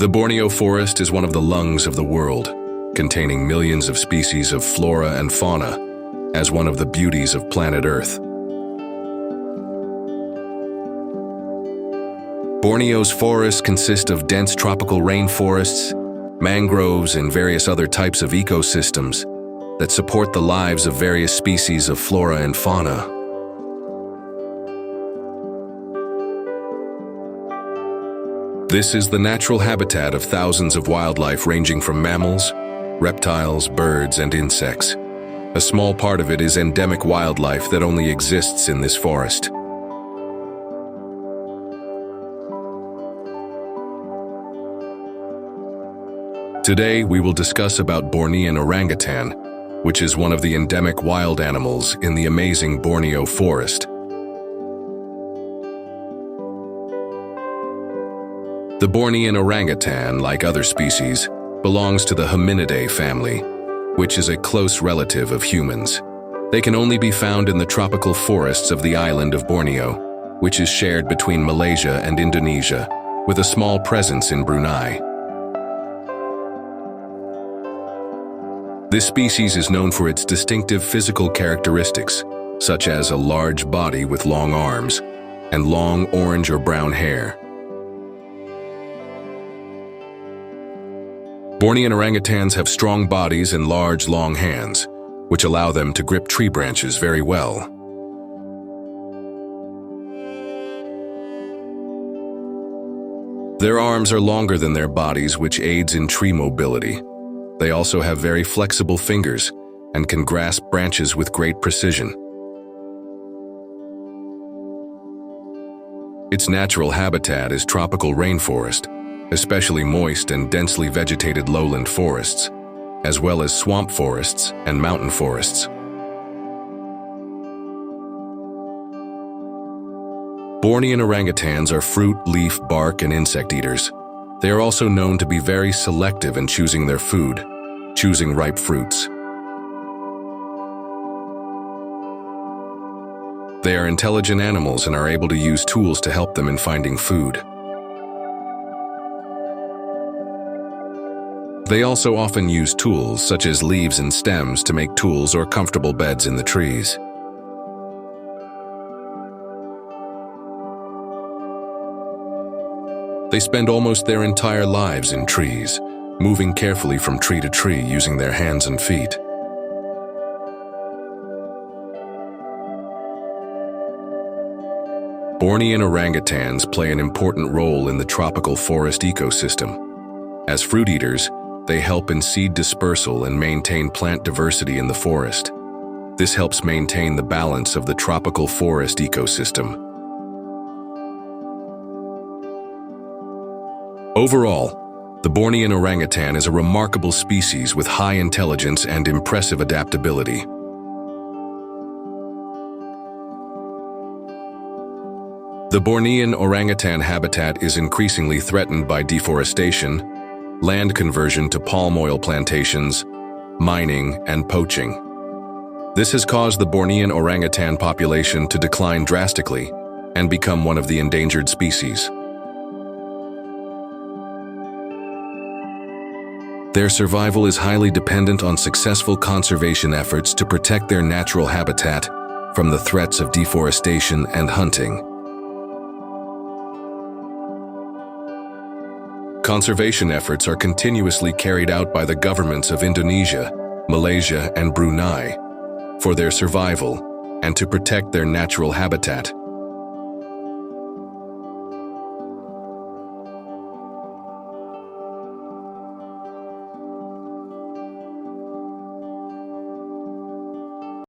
The Borneo forest is one of the lungs of the world, containing millions of species of flora and fauna, as one of the beauties of planet Earth. Borneo's forests consist of dense tropical rainforests, mangroves, and various other types of ecosystems that support the lives of various species of flora and fauna. This is the natural habitat of thousands of wildlife ranging from mammals, reptiles, birds, and insects. A small part of it is endemic wildlife that only exists in this forest. Today, we will discuss about Bornean orangutan, which is one of the endemic wild animals in the amazing Borneo forest. The Bornean orangutan, like other species, belongs to the Hominidae family, which is a close relative of humans. They can only be found in the tropical forests of the island of Borneo, which is shared between Malaysia and Indonesia, with a small presence in Brunei. This species is known for its distinctive physical characteristics, such as a large body with long arms and long orange or brown hair. Bornean orangutans have strong bodies and large, long hands, which allow them to grip tree branches very well. Their arms are longer than their bodies, which aids in tree mobility. They also have very flexible fingers and can grasp branches with great precision. Its natural habitat is tropical rainforest, especially moist and densely vegetated lowland forests, as well as swamp forests and mountain forests. Bornean orangutans are fruit, leaf, bark, and insect eaters. They are also known to be very selective in choosing their food, choosing ripe fruits. They are intelligent animals and are able to use tools to help them in finding food. They also often use tools such as leaves and stems to make tools or comfortable beds in the trees. They spend almost their entire lives in trees, moving carefully from tree to tree using their hands and feet. Bornean orangutans play an important role in the tropical forest ecosystem. As fruit eaters, they help in seed dispersal and maintain plant diversity in the forest. This helps maintain the balance of the tropical forest ecosystem. Overall, the Bornean orangutan is a remarkable species with high intelligence and impressive adaptability. The Bornean orangutan habitat is increasingly threatened by deforestation, land conversion to palm oil plantations, mining, and poaching. This has caused the Bornean orangutan population to decline drastically and become one of the endangered species. Their survival is highly dependent on successful conservation efforts to protect their natural habitat from the threats of deforestation and hunting. Conservation efforts are continuously carried out by the governments of Indonesia, Malaysia, and Brunei for their survival and to protect their natural habitat.